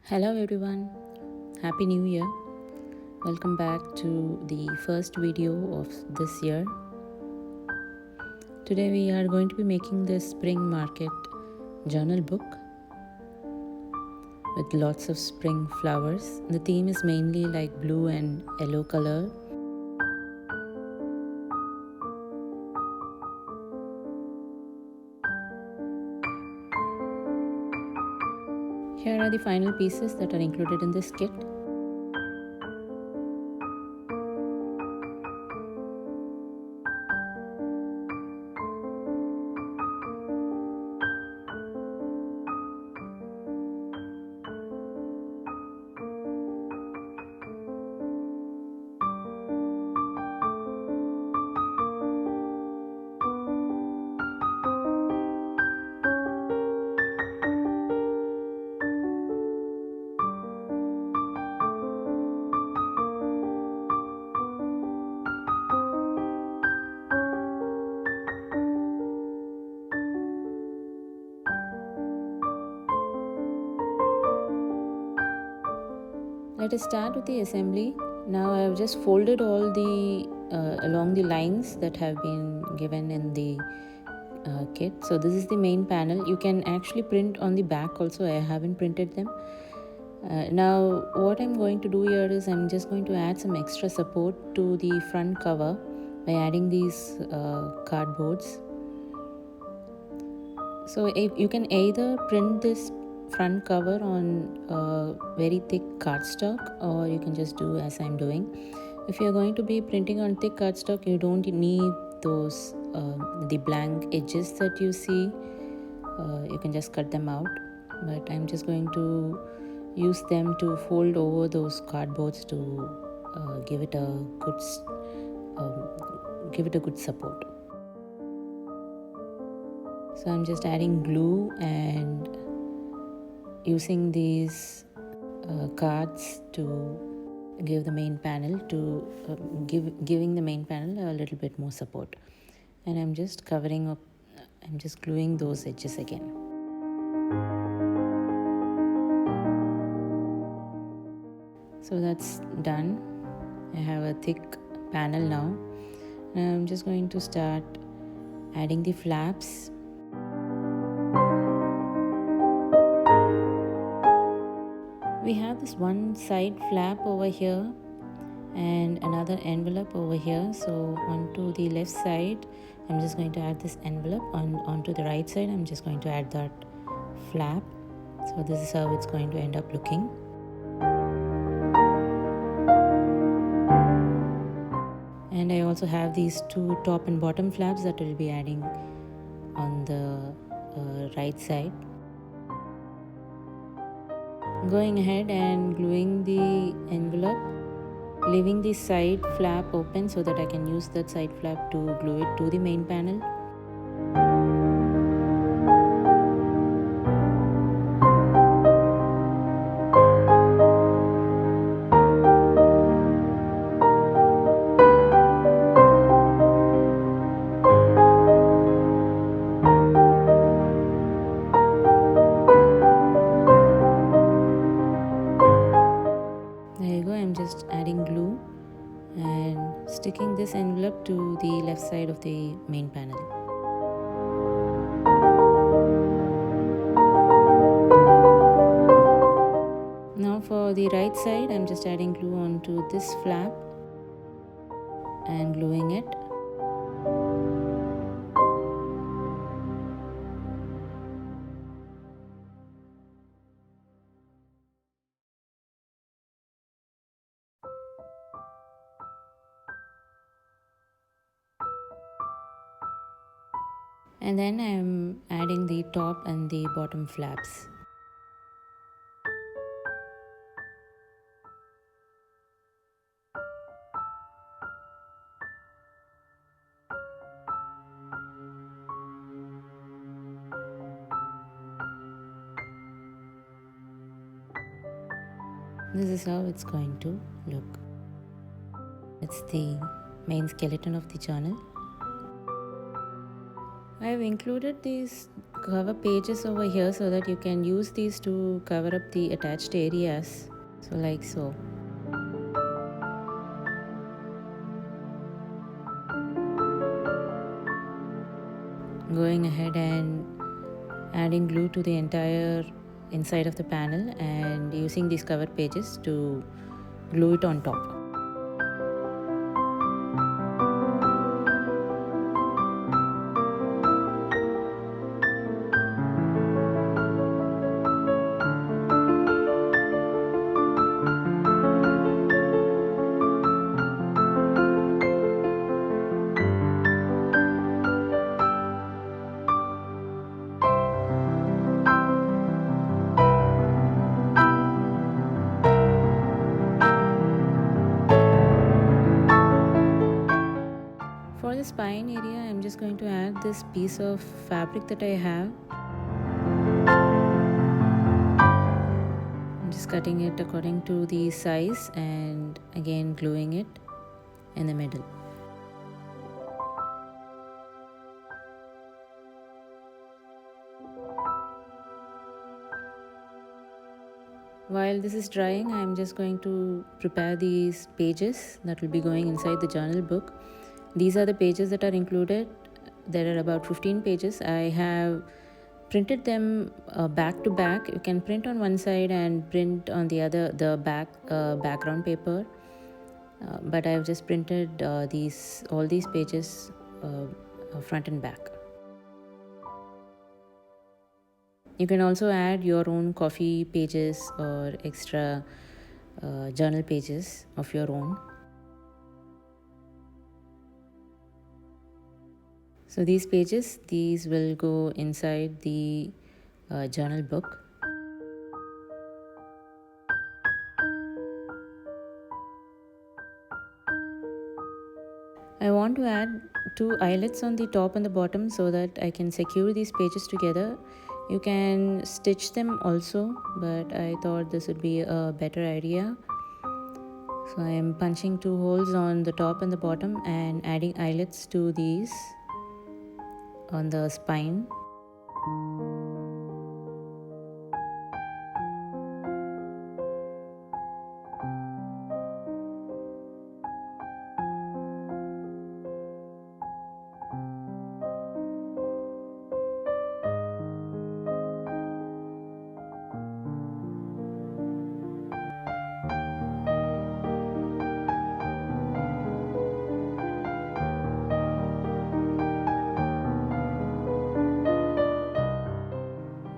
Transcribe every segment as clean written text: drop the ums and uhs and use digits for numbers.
Hello everyone, Happy New Year. Welcome back to the first video of this year. Today we are going to be making this spring market journal book with lots of spring flowers. The theme is mainly like blue and yellow color. Here are the final pieces that are included in this kit. Let us start with the assembly. Now I have just folded all the along the lines that have been given in the kit. So this is the main panel. You can actually print on the back also. I haven't printed them. Now what I'm going to do here is I'm just going to add some extra support to the front cover by adding these cardboards. So you can either print this front cover on very thick cardstock, or you can just do as I'm doing. If you're going to be printing on thick cardstock, you don't need those the blank edges that you see. You can just cut them out, but I'm just going to use them to fold over those cardboards to give it a good support. So I'm just adding glue and using these cards to give the main panel giving the main panel a little bit more support. And I'm just covering up, I'm just gluing those edges again. So that's done. I have a thick panel now. Now I'm just going to start adding the flaps. We have this one side flap over here and another envelope over here. So onto the left side, I'm just going to add this envelope. Onto the right side, I'm just going to add that flap. So this is how it's going to end up looking. And I also have these two top and bottom flaps that will be adding on the right side. Going ahead and gluing the envelope, leaving the side flap open so that I can use that side flap to glue it to the main panel. I'm just adding glue and sticking this envelope to the left side of the main panel. Now for the right side, I'm just adding glue onto this flap and gluing it. And then I'm adding the top and the bottom flaps. This is how it's going to look. It's the main skeleton of the journal. I have included these cover pages over here so that you can use these to cover up the attached areas. So like so. Going ahead and adding glue to the entire inside of the panel and using these cover pages to glue it on top. For the spine area, I'm just going to add this piece of fabric that I have. I'm just cutting it according to the size and again gluing it in the middle. While this is drying, I'm just going to prepare these pages that will be going inside the journal book. These are the pages that are included. There are about 15 pages. I have printed them back to back. You can print on one side and print on the other, the background paper. But I've just printed all these pages front and back. You can also add your own coffee pages or extra journal pages of your own. So these pages, these will go inside the journal book. I want to add 2 eyelets on the top and the bottom so that I can secure these pages together. You can stitch them also, but I thought this would be a better idea. So I am punching 2 holes on the top and the bottom and adding eyelets to these on the spine.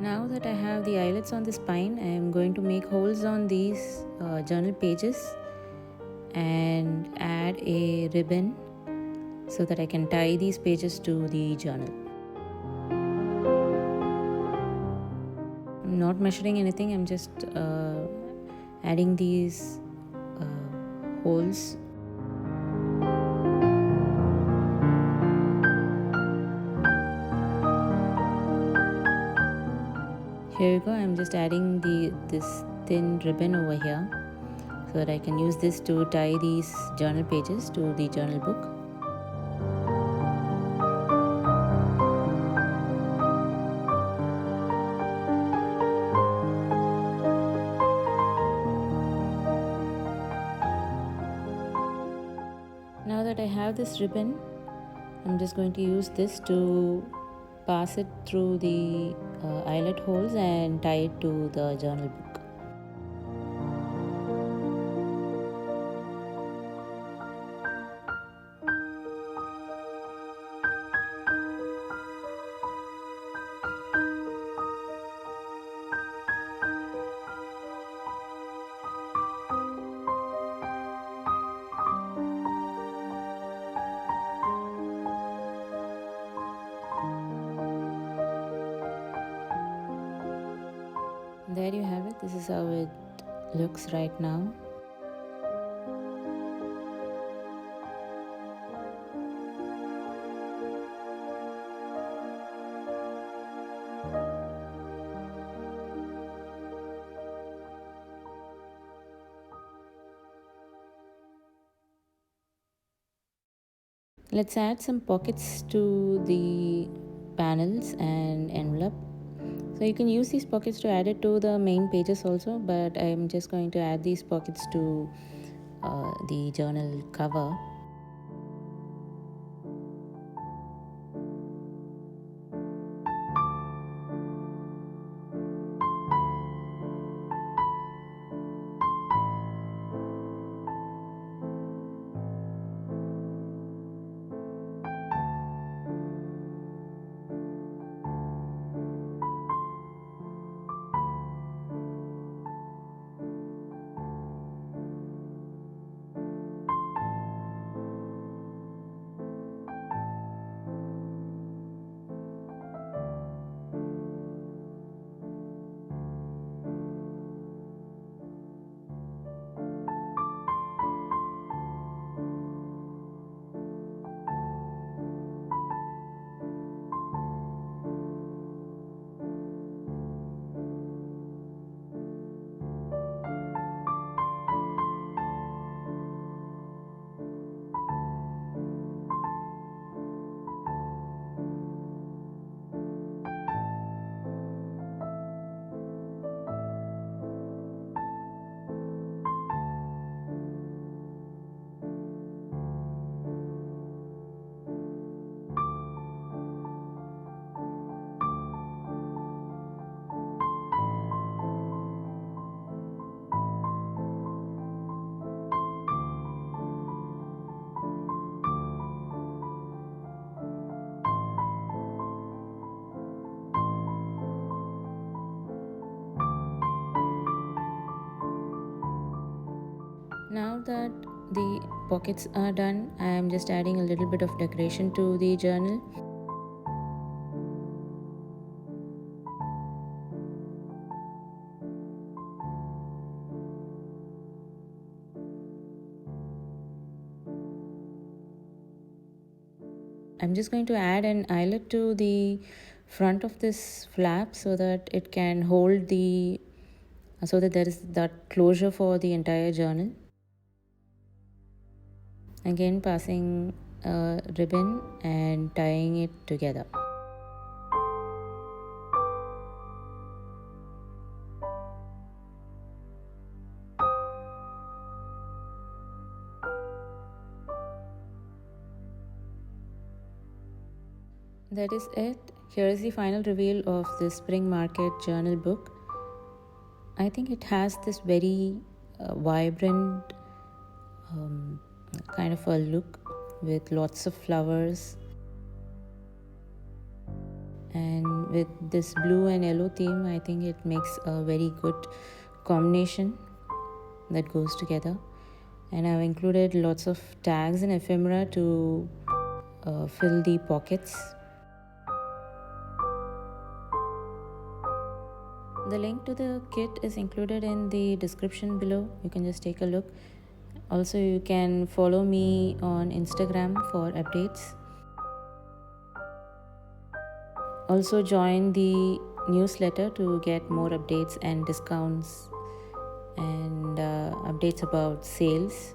Now that I have the eyelets on the spine, I am going to make holes on these journal pages and add a ribbon so that I can tie these pages to the journal. I'm not measuring anything, I'm just adding these holes. Here you go, I'm just adding this thin ribbon over here so that I can use this to tie these journal pages to the journal book. Now that I have this ribbon, I'm just going to use this to pass it through the eyelet holes and tie it to the journal book. There you have it. This is how it looks right now. Let's add some pockets to the panels and envelope. So you can use these pockets to add it to the main pages also, but I'm just going to add these pockets to the journal cover. Now that the pockets are done, I am just adding a little bit of decoration to the journal. I'm just going to add an eyelet to the front of this flap so that it can hold so that there is that closure for the entire journal. Again, passing a ribbon and tying it together. That is it. Here is the final reveal of the Spring Market journal book. I think it has this very vibrant kind of a look with lots of flowers, and with this blue and yellow theme, I think it makes a very good combination that goes together. And I've included lots of tags and ephemera to fill the pockets. The link to the kit is included in the description below. You can just take a look. Also, you can follow me on Instagram for updates. Also, join the newsletter to get more updates and discounts and updates about sales.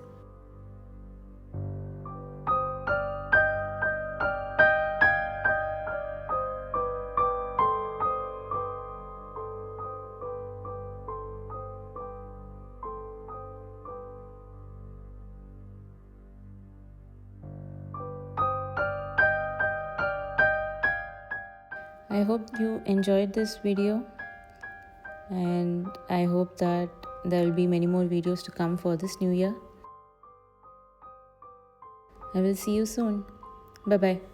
I hope you enjoyed this video, and I hope that there will be many more videos to come for this new year. I will see you soon. Bye bye.